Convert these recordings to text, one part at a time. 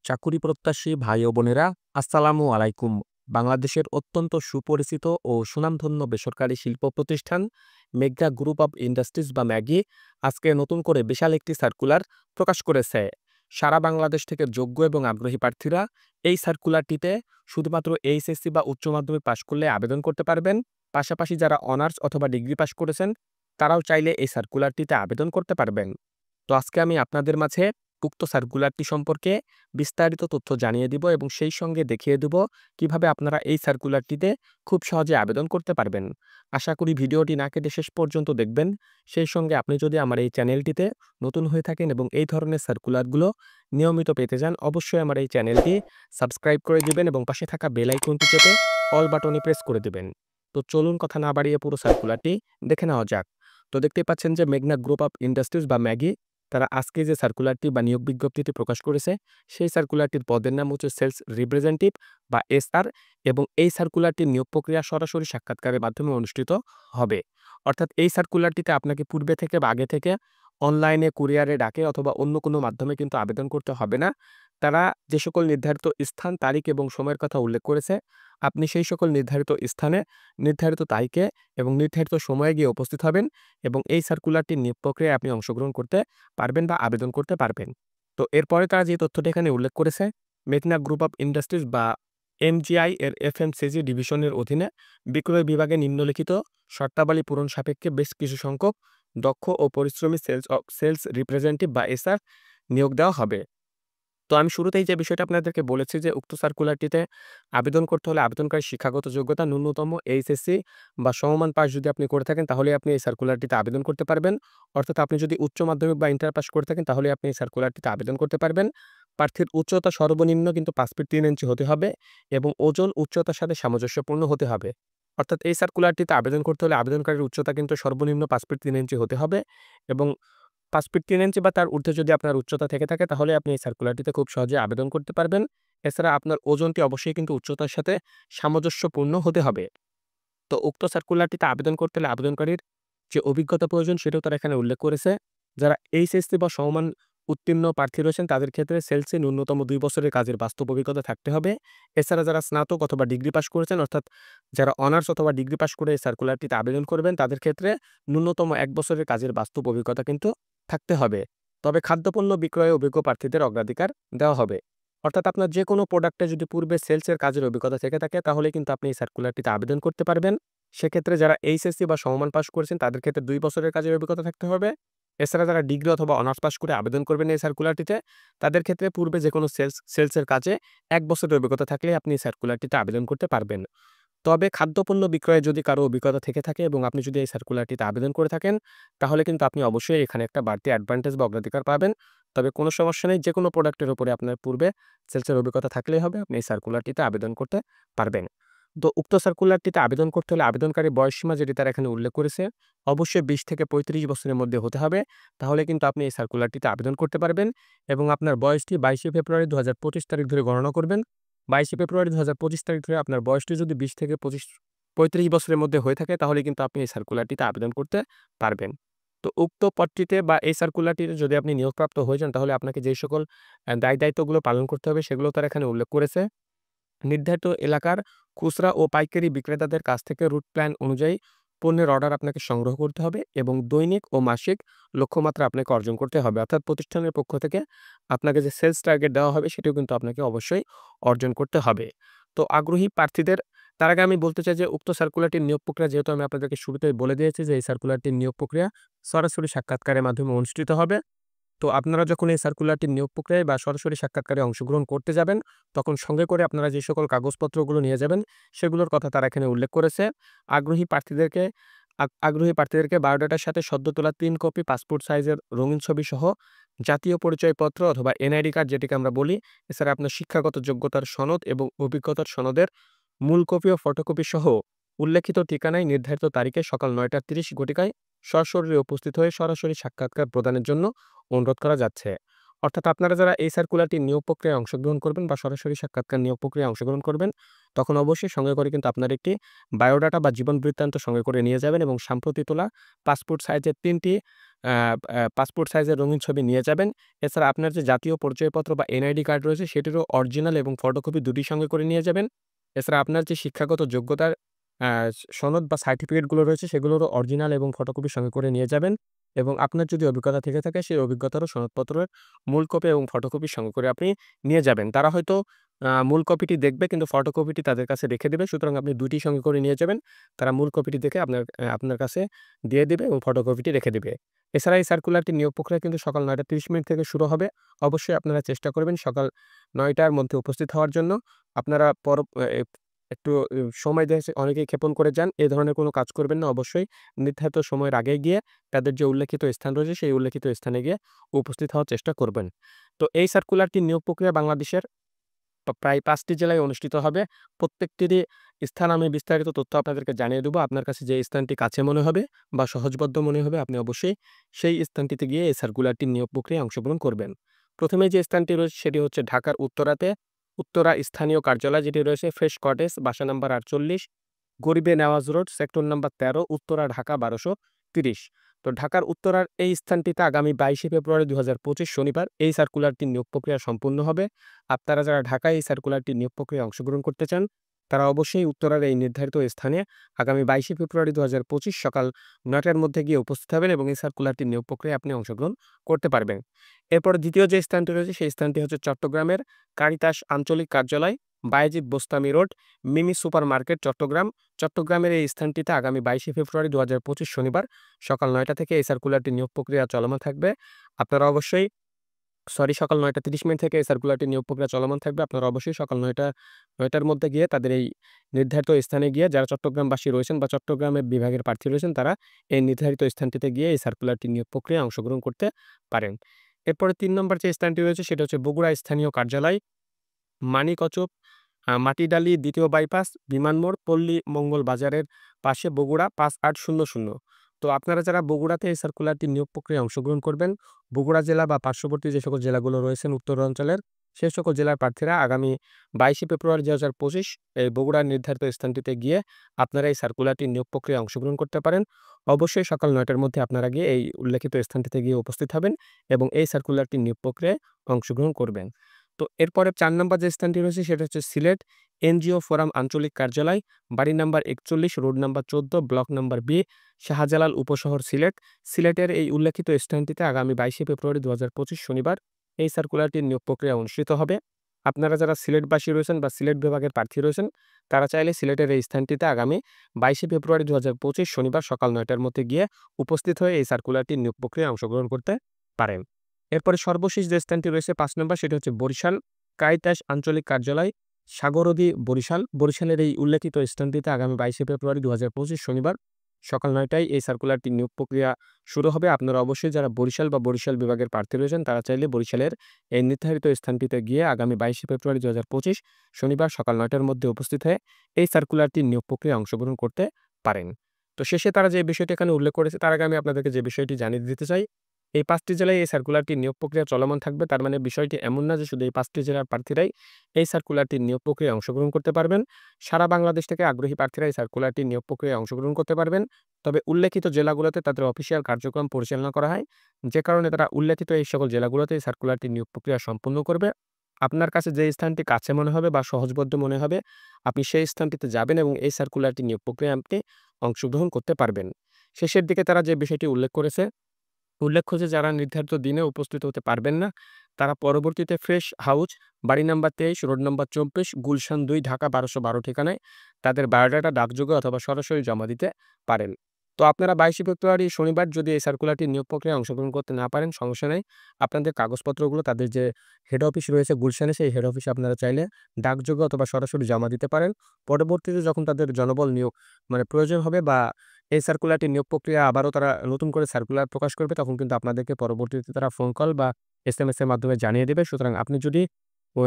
চাকুরি প্রত্যাশী ভাই ও বোনেরা, আসসালামু আলাইকুম। বাংলাদেশের অত্যন্ত সুপরিচিত ও সুনামধন্য বেসরকারি শিল্প প্রতিষ্ঠান মেঘনা গ্রুপ অব ইন্ডাস্ট্রিজ বা ম্যাগি আজকে নতুন করে বিশাল একটি সার্কুলার প্রকাশ করেছে। সারা বাংলাদেশ থেকে যোগ্য এবং আগ্রহী প্রার্থীরা এই সার্কুলারটিতে শুধুমাত্র এইচএসসি বা উচ্চ মাধ্যমিক পাশ করলে আবেদন করতে পারবেন। পাশাপাশি যারা অনার্স অথবা ডিগ্রি পাশ করেছেন তারাও চাইলে এই সার্কুলারটিতে আবেদন করতে পারবেন। তো আজকে আমি আপনাদের মাঝে উক্ত সার্কুলারটি সম্পর্কে বিস্তারিত তথ্য জানিয়ে দিব এবং সেই সঙ্গে দেখিয়ে দেব কিভাবে আপনারা এই সার্কুলারটিতে খুব সহজে আবেদন করতে পারবেন। আশা করি ভিডিওটি না কেটে শেষ পর্যন্ত দেখবেন। সেই সঙ্গে আপনি যদি আমার এই চ্যানেলটিতে নতুন হয়ে থাকেন এবং এই ধরনের সার্কুলারগুলো নিয়মিত পেতে চান, অবশ্যই আমার এই চ্যানেলটি সাবস্ক্রাইব করে দিবেন এবং পাশে থাকা বেল আইকনটি চেপে অল বাটনে প্রেস করে দিবেন। তো চলুন কথা না বাড়িয়ে পুরো সার্কুলারটি দেখে নেওয়া যাক। তো দেখতে পাচ্ছেন যে মেঘনা গ্রুপ অফ ইন্ডাস্ট্রিজ বা ম্যাগি তারা আজকে যে সার্কুলারটি বা নিয়োগ বিজ্ঞপ্তিটি প্রকাশ করেছে সেই সার্কুলারটির পদের নাম হচ্ছে সেলস রিপ্রেজেন্টেটিভ বা এসআর, এবং এই সার্কুলারটির নিয়োগ প্রক্রিয়া সরাসরি সাক্ষাৎকারের মাধ্যমে অনুষ্ঠিত হবে। অর্থাৎ এই সার্কুলারটিতে আপনাকে পূর্বে থেকে বা আগে থেকে অনলাইনে, কুরিয়ারে, ডাকে অথবা অন্য কোনো মাধ্যমে কিন্তু আবেদন করতে হবে না। তারা যে সকল নির্ধারিত স্থান, তারিখ এবং সময়ের কথা উল্লেখ করেছে, আপনি সেই সকল নির্ধারিত স্থানে, নির্ধারিত তারিখে এবং নির্ধারিত সময়ে গিয়ে উপস্থিত হবেন এবং এই সার্কুলারটির নিয়োগ প্রক্রিয়ায় আপনি অংশগ্রহণ করতে পারবেন বা আবেদন করতে পারবেন। তো এরপরে তারা যে তথ্যটি এখানে উল্লেখ করেছে, মেঘনা গ্রুপ অফ ইন্ডাস্ট্রিজ বা এমজিআই এর এফএমসিজি ডিভিশনের অধীনে বিক্রয় বিভাগে নিম্নলিখিত শর্তাবলী পূরণ সাপেক্ষে বেশ কিছু সংখ্যক দক্ষ ও পরিশ্রমী সেলস রিপ্রেজেন্টেটিভ বা এসআর নিয়োগ দেওয়া হবে। তো আমি শুরুতেই যে বিষয়টা আপনাদেরকে বলেছি যে উক্ত সার্কুলারটিতে আবেদন করতে হলে আবেদনকারী শিক্ষাগত যোগ্যতা ন্যূনতম এইচএসসি বা সমমান পাস যদি আপনি করে থাকেন তাহলে আপনি এই সার্কুলারটিতে আবেদন করতে পারবেন। অর্থাৎ আপনি যদি উচ্চ মাধ্যমিক বা ইন্টার পাস করে থাকেন তাহলে আপনি এই সার্কুলারটিতে আবেদন করতে পারবেন। প্রার্থীর উচ্চতা সর্বনিম্ন কিন্তু 5 ফিট 3 ইঞ্চি হতে হবে এবং ওজন উচ্চতার সাথে সামঞ্জস্যপূর্ণ হতে হবে। অর্থাৎ এই সার্কুলারটিতে আবেদন করতে হলে আবেদনকারীর উচ্চতা কিন্তু সর্বনিম্ন 5 ফিট 3 ইঞ্চি হতে হবে এবং ৫ ফিট ৩ ইঞ্চি বা তার ঊর্ধ্বে যদি আপনার উচ্চতা থেকে থাকে তাহলে আপনি এই সার্কুলারটিতে খুব সহজে আবেদন করতে পারবেন। এছাড়া আপনার ওজনটি অবশ্যই কিন্তু উচ্চতার সাথে সামঞ্জস্যপূর্ণ হতে হবে। তো উক্ত সার্কুলারটিতে আবেদন করতে হলে আবেদনকারীর যে অভিজ্ঞতা প্রয়োজন সেটাও তারা এখানে উল্লেখ করেছে। যারা এইচএসসি বা সমমান উত্তীর্ণ প্রার্থী রয়েছেন তাদের ক্ষেত্রে সেলসে ন্যূনতম ২ বছরের কাজের বাস্তব অভিজ্ঞতা থাকতে হবে। এছাড়া যারা স্নাতক অথবা ডিগ্রি পাস করেছেন, অর্থাৎ যারা অনার্স অথবা ডিগ্রি পাস করে এই সার্কুলারটিতে আবেদন করবেন তাদের ক্ষেত্রে ন্যূনতম ১ বছরের কাজের বাস্তব অভিজ্ঞতা কিন্তু থাকতে হবে। তবে খাদ্যপণ্য বিক্রয়ে অভিজ্ঞ প্রার্থীদের অগ্রাধিকার দেওয়া হবে। অর্থাৎ আপনার যেকোনো প্রোডাক্টে যদি পূর্বে সেলসের কাজের অভিজ্ঞতা থেকে থাকে তাহলে কিন্তু আপনি এই সার্কুলারটিতে আবেদন করতে পারবেন। সেক্ষেত্রে যারা এইচএসসি বা সমমান পাস করেছেন তাদের ক্ষেত্রে ২ বছরের কাজের অভিজ্ঞতা থাকতে হবে। এছাড়া যারা ডিগ্রি অথবা অনার্স পাস করে আবেদন করবেন এই সার্কুলারটিতে তাদের ক্ষেত্রে পূর্বে যেকোনো সেলসের কাজে ১ বছরের অভিজ্ঞতা থাকলে আপনি এই সার্কুলারটিতে আবেদন করতে পারবেন। তবে খাদ্যপণ্য বিক্রয়ে যদি কারো অভিজ্ঞতা থেকে থাকে এবং আপনি যদি এই সার্কুলারটিতে আবেদন করে থাকেন তাহলে কিন্তু আপনি অবশ্যই এখানে একটা বাড়তি অ্যাডভান্টেজ বা অগ্রাধিকার পাবেন। তবে কোনো সমস্যা নেই, যেকোনো প্রোডাক্টের উপরে আপনার পূর্বে সেলসের অভিজ্ঞতা থাকলেই হবে, আপনি এই সার্কুলারটিতে আবেদন করতে পারবেন। তো উক্ত সার্কুলারটিতে আবেদন করতে হলে আবেদনকারী বয়সসীমা যেটি তারা এখানে উল্লেখ করেছে অবশ্যই ২০ থেকে ৩৫ বছরের মধ্যে হতে হবে। তাহলে কিন্তু আপনি এই সার্কুলারটিতে আবেদন করতে পারবেন এবং আপনার বয়সটি ২২শে ফেব্রুয়ারি ২০২৫ তারিখ ধরে গণনা করবেন। ২২শে ফেব্রুয়ারি ২০২৫ তারিখ ধরে আপনার বয়সটি যদি ২০ থেকে ৩৫ বছরের মধ্যে হয়ে থাকে তাহলে কিন্তু আপনি এই সার্কুলারটিতে আবেদন করতে পারবেন। তো উক্ত পদটিতে বা এই সার্কুলারটিতে যদি আপনি নিয়োগপ্রাপ্ত হয়ে যান তাহলে আপনাকে যে সকল দায়িত্বগুলো পালন করতে হবে সেগুলো তারা এখানে উল্লেখ করেছে। নির্ধারিত এলাকার খুচরা ও পাইকারি বিক্রেতাদের কাছ থেকে রুট প্ল্যান অনুযায়ী পণ্যের অর্ডার আপনাকে সংগ্রহ করতে হবে এবং দৈনিক ও মাসিক লক্ষ্যমাত্রা আপনাকে অর্জন করতে হবে। অর্থাৎ প্রতিষ্ঠানের পক্ষ থেকে আপনাকে যে সেলস টার্গেট দেওয়া হবে সেটিও কিন্তু আপনাকে অবশ্যই অর্জন করতে হবে। তো আগ্রহী প্রার্থীদের, তার আগে আমি বলতে চাই যে উক্ত সার্কুলারটির নিয়োগ প্রক্রিয়া যেহেতু আমি আপনাদেরকে শুরুতেই বলে দিয়েছি যে এই সার্কুলারটির নিয়োগ প্রক্রিয়া সরাসরি সাক্ষাৎকারের মাধ্যমে অনুষ্ঠিত হবে। তো আপনারা যখন এই সার্কুলারটির নিয়োগ প্রক্রিয়ায় বা সরাসরি সাক্ষাৎকারে অংশগ্রহণ করতে যাবেন, তখন সঙ্গে করে আপনারা যে সকল কাগজপত্রগুলো নিয়ে যাবেন, সেগুলোর কথা তারা এখানে উল্লেখ করেছে। আগ্রহী প্রার্থীদেরকে আগ্রহী প্রার্থীদেরকে বায়োডাটার সাথে সদ্য তোলা ৩ কপি পাসপোর্ট সাইজের রঙিন ছবি সহ জাতীয় পরিচয়পত্র অথবা এনআইডি কার্ড যেটিকে আমরা বলি, এছাড়া আপনার শিক্ষাগত যোগ্যতার সনদ এবং অভিজ্ঞতার সনদের মূল কপি ও ফটোকপি সহ উল্লেখিত ঠিকানায় নির্ধারিত তারিখে সকাল ৯টা ৩০ ঘটিকায় সশরীরে উপস্থিত হয়ে সরাসরি সাক্ষাৎকার প্রদানের জন্য অনুরোধ করা যাচ্ছে। অর্থাৎ আপনারা যারা এই সার্কুলারটির নিয়োগ প্রক্রিয়ায় অংশগ্রহণ করবেন বা সরাসরি সাক্ষাৎকার নিয়োগ প্রক্রিয়ায় অংশগ্রহণ করবেন, তখন অবশ্যই সঙ্গে করে কিন্তু আপনার একটি বায়োডাটা বা জীবন বৃত্তান্ত সঙ্গে করে নিয়ে যাবেন এবং সাম্প্রতি তোলা পাসপোর্ট সাইজের ৩টি আ আ পাসপোর্ট সাইজের রঙিন ছবি নিয়ে যাবেন। এছাড়া আপনার যে জাতীয় পরিচয়পত্র বা এনআইডি কার্ড রয়েছে সেটিরও অরিজিনাল এবং ফটোকপি দুটিই সঙ্গে করে নিয়ে যাবেন। এছাড়া আপনার যে শিক্ষাগত যোগ্যতার আ সনদ বা সার্টিফিকেট গুলো রয়েছে সেগুলোরও অরিজিনাল এবং ফটোকপি সঙ্গে করে নিয়ে যাবেন। এবং আপনার যদি অভিজ্ঞতা থেকে থাকে সেই অভিজ্ঞতারও সনদপত্রের মূল কপি এবং ফটোকপি সঙ্গে করে আপনি নিয়ে যাবেন। তারা হয়তো মূল কপিটি দেখবে কিন্তু ফটোকপিটি তাদের কাছে রেখে দিবে। সুতরাং আপনি ২ টি সঙ্গে করে নিয়ে যাবেন। তারা মূল কপিটি দেখে আপনার কাছে দিয়ে দিবে এবং ফটোকপিটি রেখে দিবে। এছাড়া এই সার্কুলারটির নিয়োগ প্রক্রিয়া কিন্তু সকাল ৯:৩০ থেকে শুরু হবে। অবশ্যই আপনারা চেষ্টা করবেন সকাল ৯ টার মধ্যে উপস্থিত হওয়ার জন্য। আপনারা পর এ একটু সময় দেখে অনেকেই ক্ষেপণ করে যান। এ ধরনের কোনো কাজ করবেন না। অবশ্যই নির্ধারিত সময়ের আগে গিয়ে তাদের যে উল্লেখিত স্থান রয়েছে সেই উল্লেখিত স্থানে গিয়ে উপস্থিত হওয়ার চেষ্টা করবেন। তো এই সার্কুলারটির নিয়োগ প্রক্রিয়া বাংলাদেশের প্রায় ৫ টি জেলায় অনুষ্ঠিত হবে। প্রত্যেকটিরই স্থান আমি বিস্তারিত তথ্য আপনাদেরকে জানিয়ে দেব। আপনার কাছে যে স্থানটি কাছে মনে হবে বা সহজবোধ্য মনে হবে আপনি অবশ্যই সেই স্থানটিতে গিয়ে এই সার্কুলারটির নিয়োগ প্রক্রিয়ায় অংশগ্রহণ করবেন। ১ম এ যে স্থানটি রয়েছে সেটি হচ্ছে ঢাকার উত্তরাতে উত্তরা স্থানীয় কার্যালয় যেটি রয়েছে ফ্রেশ কটেজ বাসা number ৪৮ Gharibe Nawaz road sector number ১৩ Uttara Dhaka ১২৩০। তো ঢাকার উত্তরার এই স্থানটিতে আগামী ২২শে ফেব্রুয়ারি ২০২৫ শনিবার এই সার্কুলারটির নিয়োগ প্রক্রিয়া সম্পূর্ণ হবে। আপনারা যারা ঢাকায় এই সার্কুলারটির নিয়োগ প্রক্রিয়ায় অংশগ্রহণ করতে চান, তারা অবশ্যই উত্তরার এই নির্ধারিত স্থানে আগামী ২২শে ফেব্রুয়ারি ২০২৫ সকাল ৯ টার মধ্যে গিয়ে উপস্থিত হবেন এবং এই সার্কুলারটির নিয়োগ প্রক্রিয়ায় আপনি অংশগ্রহণ করতে পারবেন। এরপর দ্বিতীয় যে স্থানটি রয়েছে সেই স্থানটি হচ্ছে চট্টগ্রামের কারিতাস আঞ্চলিক কার্যালয়, বায়েজিদ বোস্তামি রোড, মিমি সুপার মার্কেট চট্টগ্রাম। চট্টগ্রামের এই স্থানটিতে আগামী ২২শে ফেব্রুয়ারি ২০২৫ শনিবার সকাল ৯ টা থেকে এই সার্কুলারটির নিয়োগ প্রক্রিয়া চলমান থাকবে। আপনারা অবশ্যই সকাল ৯:৩০ থেকে এই সার্কুলারটির নিয়োগ প্রক্রিয়া চলমান থাকবে। আপনারা অবশ্যই সকাল ৯ টার মধ্যে গিয়ে তাদের এই নির্ধারিত স্থানে গিয়ে যারা চট্টগ্রামবাসী রয়েছেন বা চট্টগ্রামের বিভাগের প্রার্থী রয়েছেন তারা এই নির্ধারিত স্থানটিতে গিয়ে এই সার্কুলারটির নিয়োগ প্রক্রিয়ায় অংশগ্রহণ করতে পারেন। এরপরে ৩ নম্বর যে স্থানটি রয়েছে সেটা হচ্ছে বগুড়া স্থানীয় কার্যালয়, মানিকচক মাটিডালি ২য় বাইপাস, বিমানমোড়, পল্লী মঙ্গল বাজারের পাশে বগুড়া ৫৮০০। তো আপনারা যারা বগুড়াতে এই সার্কুলারটির নিয়োগ প্রক্রিয়ায় অংশগ্রহণ করবেন, বগুড়া জেলা বা পার্শ্ববর্তী যে সকল জেলাগুলো রয়েছেন উত্তরাঞ্চলের, সে সকল জেলার প্রার্থীরা আগামী ২২শে ফেব্রুয়ারি ২০২৫ এই বগুড়ার নির্ধারিত স্থানটিতে গিয়ে আপনারা এই সার্কুলারটির নিয়োগ প্রক্রিয়ায় অংশগ্রহণ করতে পারেন। অবশ্যই সকাল ৯ টার মধ্যে আপনারা গিয়ে এই উল্লেখিত স্থানটিতে গিয়ে উপস্থিত হবেন এবং এই সার্কুলারটির নিয়োগ প্রক্রিয়ায় অংশগ্রহণ করবেন। তো এরপরে ৪ নম্বর যে স্থানটি রয়েছে সেটা হচ্ছে সিলেট এনজিও ফোরাম আঞ্চলিক কার্যালয়, বাড়ি number ৪১, road number ১৪, block number B, Shahjalal Upashahar Sylhet. সিলেটের এই উল্লেখিত স্থানটিতে আগামী ২২শে ফেব্রুয়ারি ২০২৫ শনিবার এই সার্কুলারটির নিয়োগ প্রক্রিয়া অনুষ্ঠিত হবে। আপনারা যারা সিলেটবাসী রয়েছেন বা সিলেট বিভাগের প্রার্থী রয়েছেন, তারা চাইলে সিলেটের এই স্থানটিতে আগামী ২২শে ফেব্রুয়ারি ২০২৫ শনিবার সকাল ৯ টার মধ্যে গিয়ে উপস্থিত হয়ে এই সার্কুলারটির নিয়োগ প্রক্রিয়ায় অংশগ্রহণ করতে পারেন। এরপরে সর্বশেষ যে স্থানটি রয়েছে ৫ নম্বর সেটি হচ্ছে বরিশাল কাইতাস আঞ্চলিক কার্যালয়, সাগরদী বরিশাল। বরিশালের এই উল্লেখিত স্থানটিতে আগামী ২২শে ফেব্রুয়ারি ২০২৫ শনিবার সকাল ৯ টায় এই সার্কুলারটির নিয়োগ প্রক্রিয়া শুরু হবে। আপনারা অবশ্যই যারা বরিশাল বা বরিশাল বিভাগের প্রার্থী রয়েছেন তারা চাইলে বরিশালের এই নির্ধারিত স্থানটিতে গিয়ে আগামী ২২শে ফেব্রুয়ারি ২০২৫ শনিবার সকাল ৯ টার মধ্যে উপস্থিত হয়ে এই সার্কুলারটির নিয়োগ প্রক্রিয়ায় অংশগ্রহণ করতে পারেন। তো শেষে তারা যে বিষয়টি এখানে উল্লেখ করেছে তার আগে আমি আপনাদেরকে যে বিষয়টি জানিয়ে দিতে চাই, এই ৫ টি জেলায় এই সার্কুলারটির নিয়োগ প্রক্রিয়া চলমান থাকবে। তার মানে বিষয়টি এমন না যে শুধু এই ৫ টি জেলার প্রার্থীরাই এই সার্কুলারটির নিয়োগ প্রক্রিয়ায় অংশগ্রহণ করতে পারবেন। সারা বাংলাদেশ থেকে আগ্রহী প্রার্থীরা এই সার্কুলারটির নিয়োগ প্রক্রিয়ায় অংশগ্রহণ করতে পারবেন। তবে উল্লেখিত জেলাগুলোতে তাদের অফিসিয়াল কার্যক্রম পরিচালনা করা হয়। যে কারণে তারা উল্লেখিত এই সকল জেলাগুলোতে এই সার্কুলারটির নিয়োগ প্রক্রিয়া সম্পন্ন করবে। আপনার কাছে যে স্থানটি কাছে মনে হবে বা সহজবোধ্য মনে হবে, আপনি সেই স্থানটিতে যাবেন এবং এই সার্কুলারটির নিয়োগ প্রক্রিয়ায় আপনি অংশগ্রহণ করতে পারবেন। শেষের দিকে তারা যে বিষয়টি উল্লেখ করেছে, উল্লেখ্য যে যারা নির্ধারিত দিনে উপস্থিত হতে পারবেন না, তারা পরবর্তীতে ফ্রেশ হাউস, বাড়ি number ২৩, road number ২৪, Gulshan ২, Dhaka ১২১২ ঠিকানায় তাদের বায়োডাটা ডাকযোগে অথবা সরাসরি জমা দিতে পারেন। তো আপনারা ২২শে ফেব্রুয়ারি শনিবার যদি এই সার্কুলারটির নিয়োগ প্রক্রিয়ায় অংশগ্রহণ করতে না পারেন, সমস্যা নেই। আপনাদের কাগজপত্রগুলো তাদের যে হেড অফিস রয়েছে গুলশানে, সেই হেড অফিসে আপনারা চাইলে ডাকযোগে অথবা সরাসরি জমা দিতে পারেন। পরবর্তীতে যখন তাদের জনবল নিয়োগ প্রয়োজন হবে বা এই সার্কুলারটি নিয়োগ প্রক্রিয়া আবারও তারা নতুন করে সার্কুলার প্রকাশ করবে, তখন কিন্তু আপনাদেরকে পরবর্তীতে তারা ফোন কল বা এসএমএস এর মাধ্যমে জানিয়ে দেবে। সুতরাং আপনি যদি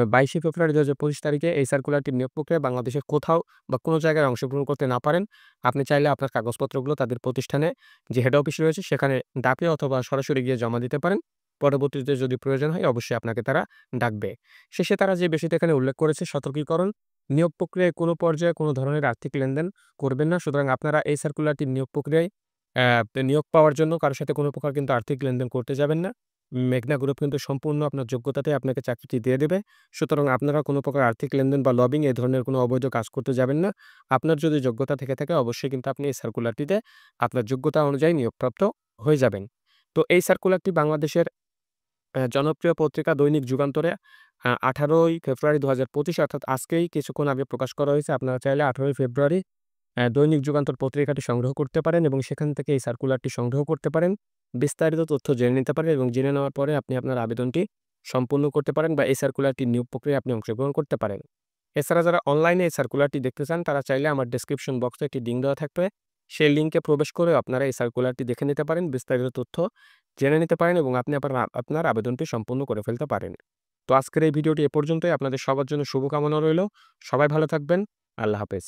২২শে ফেব্রুয়ারি ২০২৫ তারিখে এই সার্কুলারটি নিয়োগ প্রক্রিয়ায় বাংলাদেশের কোথাও বা কোনো জায়গায় অংশগ্রহণ করতে না পারেন, আপনি চাইলে আপনার কাগজপত্রগুলো তাদের প্রতিষ্ঠানে যে হেড অফিস রয়েছে সেখানে ডাকে অথবা সরাসরি গিয়ে জমা দিতে পারেন। পরবর্তীতে যদি প্রয়োজন হয় অবশ্যই আপনাকে তারা ডাকবে। শেষে তারা যে বিষয়টি এখানে উল্লেখ করেছে সতর্কীকরণ, নিয়োগ প্রক্রিয়ায় কোনো পর্যায়ে কোনো ধরনের আর্থিক লেনদেন করবেন না। সুতরাং আপনারা এই সার্কুলারটির নিয়োগ প্রক্রিয়ায় নিয়োগ পাওয়ার জন্য কারো সাথে কোনো প্রকার কিন্তু আর্থিক লেনদেন করতে যাবেন না। মেঘনা গ্রুপ কিন্তু সম্পূর্ণ আপনার যোগ্যতাতে আপনাকে চাকরিটি দিয়ে দেবে। সুতরাং আপনারা কোনো প্রকার আর্থিক লেনদেন বা লবিং এ ধরনের কোনো অবৈধ কাজ করতে যাবেন না। আপনার যদি যোগ্যতা থেকে থাকে অবশ্যই কিন্তু আপনি এই সার্কুলারটিতে আপনার যোগ্যতা অনুযায়ী নিয়োগপ্রাপ্ত হয়ে যাবেন। তো এই সার্কুলারটি বাংলাদেশের জনপ্রিয় পত্রিকা দৈনিক যুগান্তরে ১৮ই ফেব্রুয়ারি ২০২৫ অর্থাৎ আজকেই কিছুক্ষণ আগে প্রকাশ করা হয়েছে। আপনারা চাইলে ১৮ই ফেব্রুয়ারি দৈনিক যুগান্তর পত্রিকাটি সংগ্রহ করতে পারেন এবং সেখান থেকে এই সার্কুলারটি সংগ্রহ করতে পারেন। বিস্তারিত তথ্য জেনে নিতে পারেন এবং জেনে নেওয়ার পরে আপনি আপনার আবেদনটি সম্পূর্ণ করতে পারেন বা এই সার্কুলারটির নিয়োগ প্রক্রিয়ায় আপনি অংশগ্রহণ করতে পারেন। এছাড়া যারা অনলাইনে এই সার্কুলারটি দেখতে চান তারা চাইলে আমার ডেসক্রিপশন বক্সে একটি লিঙ্ক দেওয়া থাকবে। সেই লিঙ্কে প্রবেশ করে আপনারা এই সার্কুলারটি দেখে নিতে পারেন, বিস্তারিত তথ্য জেনে নিতে পারেন এবং আপনি আপনার আবেদনটি সম্পূর্ণ করে ফেলতে পারেন। তো আজকের এই ভিডিওটি এ পর্যন্তই। আপনাদের সবার জন্য শুভকামনা রইল। সবাই ভালো থাকবেন। আল্লাহ হাফেজ।